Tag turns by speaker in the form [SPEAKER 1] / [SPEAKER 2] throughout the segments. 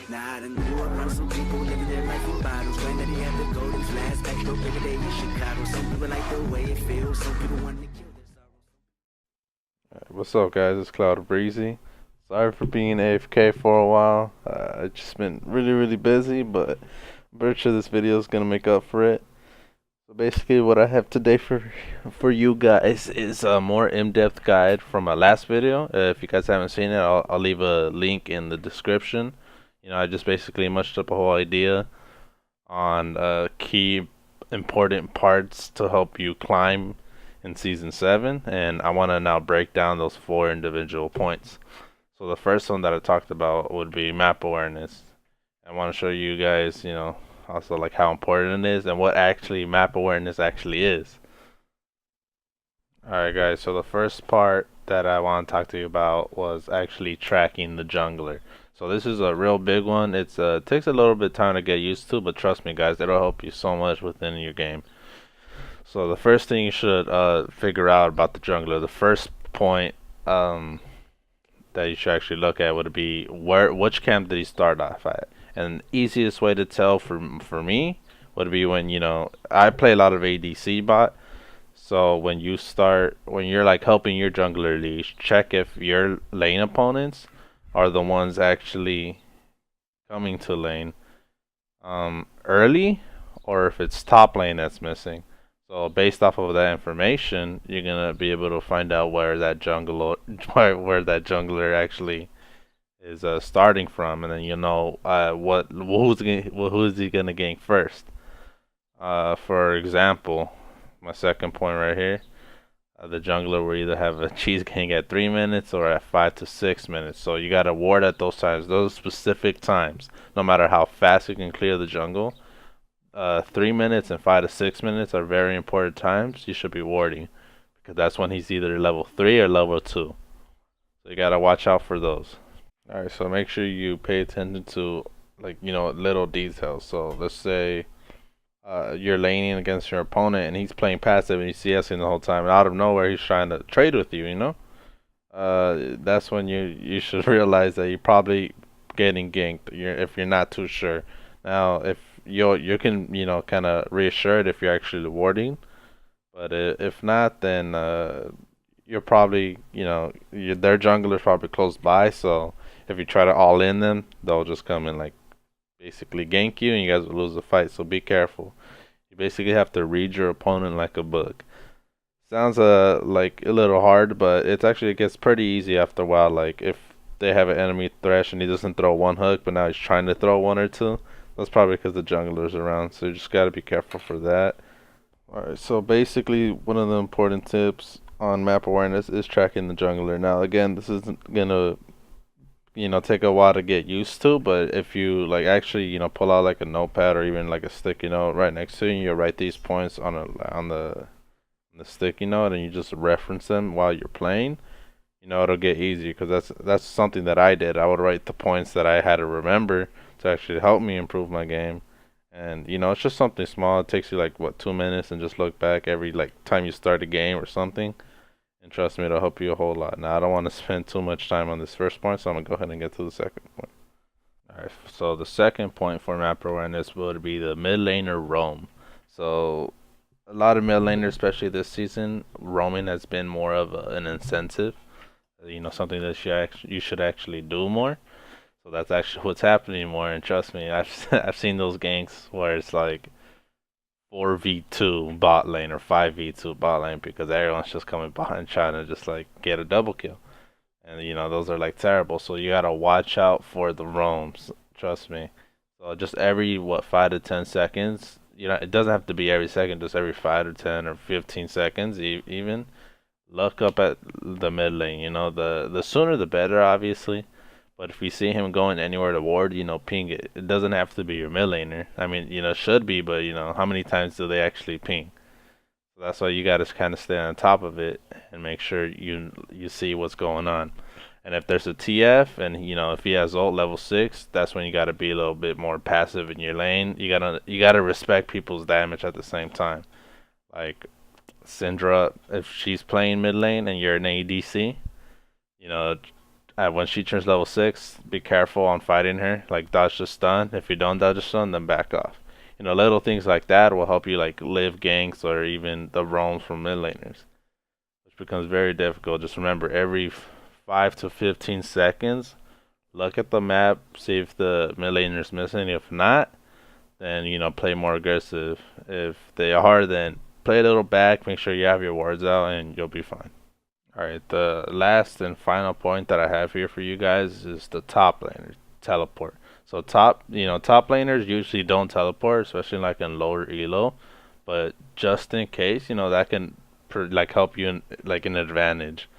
[SPEAKER 1] Nah, I done grew up around some people living their life in bottles. Granddaddy had the golden flask, backdoor every day in Chicago. Some people like the way it feels, some people want to kill their sorrows.
[SPEAKER 2] What's up, guys? It's Cloudbreezy. Sorry for being AFK for a while. I've just been really busy, but I'm pretty sure this video is gonna make up for it. So basically, what I have today for you guys is a more in-depth guide from my last video. If you guys haven't seen it, I'll leave a link in the description. I just basically mushed up a whole idea on key important parts to help you climb in season 7, and I want to now break down those 4 individual points. So the first one that I talked about would be map awareness. I want to show you guys, also like how important it is and what actually map awareness actually is. Alright guys, so the first part that I want to talk to you about was actually tracking the jungler. So this is a real big one. It takes a little bit of time to get used to, but trust me guys, it'll help you so much within your game. So the first thing you should figure out about the jungler, the first point that you should actually look at would be which camp did he start off at. And the easiest way to tell for me would be when I play a lot of ADC bot. So when you're like helping your jungler leash, check if your lane opponents are the ones actually coming to lane early, or if it's top lane that's missing. So based off of that information, you're gonna be able to find out where that jungler actually is starting from, and then who's he gonna gank first. For example, my second point right here, the jungler will either have a cheese gank at 3 minutes or at 5 to 6 minutes. So you gotta ward at those times, those specific times. No matter how fast you can clear the jungle, 3 minutes and 5 to 6 minutes are very important times you should be warding, because that's when he's either level 3 or level 2. So you gotta watch out for those. Alright, so make sure you pay attention to little details. So let's say you're laning against your opponent and he's playing passive and he's CSing the whole time, and out of nowhere he's trying to trade with you. That's when you should realize that you're probably getting ganked if you're not too sure. Now if you can kind of reassure it if you're actually warding, but if not, then you're probably their jungler's probably close by, so if you try to all in them, they'll just come and like basically gank you and you guys will lose the fight. So be careful. You basically have to read your opponent like a book. Sounds like a little hard, but it gets pretty easy after a while. Like if they have an enemy thresh and he doesn't throw one hook, but now he's trying to throw one or two, that's probably because the jungler's around, so you just gotta be careful for that. Alright, so basically one of the important tips on map awareness is tracking the jungler. Now again, this isn't gonna take a while to get used to, but if you like actually pull out like a notepad or even like a sticky note right next to you write these points on the sticky note and you just reference them while you're playing, it'll get easier, because that's something that I did. I would write the points that I had to remember to actually help me improve my game. And it's just something small. It takes you like 2 minutes, and just look back every time you start a game or something. And trust me, it'll help you a whole lot. Now I don't want to spend too much time on this first point, so I'm gonna go ahead and get to the second point. Alright, so the second point for map awareness would be the mid laner roam. So a lot of mid laners, especially this season, roaming has been more of an incentive. Something that you should actually do more. So that's actually what's happening more, and trust me, I've seen those ganks where it's like 4v2 bot lane or 5v2 bot lane, because everyone's just coming behind trying to just like get a double kill. And those are like terrible, so you gotta watch out for the roams, trust me. So just every 5 to 10 seconds, it doesn't have to be every second, just every 5 to 10 or 15 seconds even, look up at the mid lane. The sooner the better, obviously. But if you see him going anywhere to ward, ping it. It doesn't have to be your mid laner. I mean, it should be, but how many times do they actually ping? So that's why you gotta kind of stay on top of it and make sure you see what's going on. And if there's a TF and if he has ult level 6, that's when you gotta be a little bit more passive in your lane. You gotta respect people's damage at the same time. Like Syndra, if she's playing mid lane and you're an ADC, when she turns level 6, be careful on fighting her. Like dodge the stun. If you don't dodge the stun, then back off. You know, little things like that will help you like live ganks or even the roams from mid laners, which becomes very difficult. Just remember, every 5 to 15 seconds, look at the map, see if the mid laner's missing. If not, then you know play more aggressive. If they are, then play a little back. Make sure you have your wards out, and you'll be fine. All right, the last and final point that I have here for you guys is the top laner teleport. So top laners usually don't teleport, especially like in lower elo, but just in case, that can like help you in like an advantage.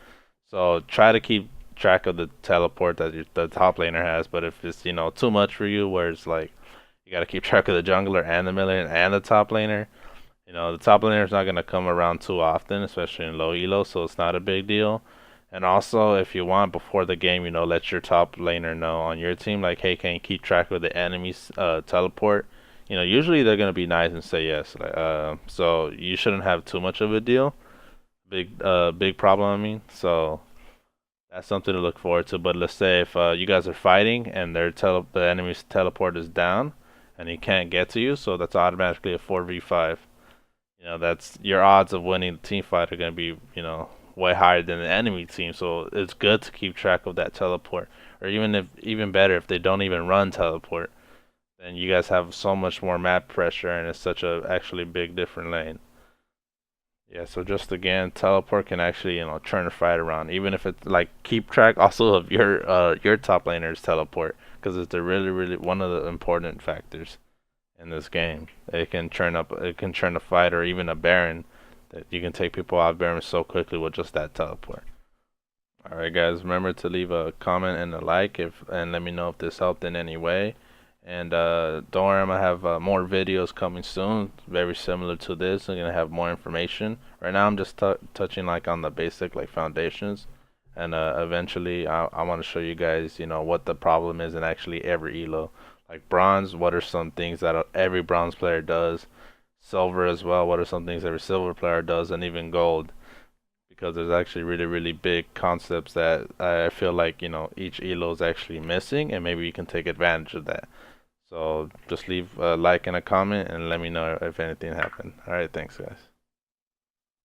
[SPEAKER 2] So try to keep track of the teleport that the top laner has. But if it's too much for you, where it's like you got to keep track of the jungler and the mid laner and the top laner, the top laner is not going to come around too often, especially in low elo, so it's not a big deal. And also, if you want, before the game, let your top laner know on your team, like, hey, can you keep track of the enemy's teleport? Usually they're going to be nice and say yes. So you shouldn't have too much of a deal. Big problem, I mean. So that's something to look forward to. But let's say if you guys are fighting and the enemy's teleport is down and he can't get to you, so that's automatically a 4v5. That's your odds of winning the team fight are going to be, way higher than the enemy team. So it's good to keep track of that teleport. Or even better, if they don't even run teleport, then you guys have so much more map pressure, and it's such a actually big different lane. Yeah, so just again, teleport can actually, turn a fight around. Even if it's like keep track also of your top laner's teleport, because it's a really, really one of the important factors in this game. It can turn a fight or even a Baron. That you can take people out of Baron so quickly with just that teleport. Alright guys, remember to leave a comment and a like and let me know if this helped in any way. And don't worry, I'm gonna have more videos coming soon, very similar to this. I'm gonna have more information. Right now I'm just touching like on the basic like foundations, and eventually I want to show you guys what the problem is in actually every elo. Like bronze, what are some things that every bronze player does? Silver as well, what are some things every silver player does? And even gold, because there's actually really, really big concepts that I feel like each elo is actually missing, and maybe you can take advantage of that. So just leave a like and a comment and let me know if anything happened. Alright, thanks guys.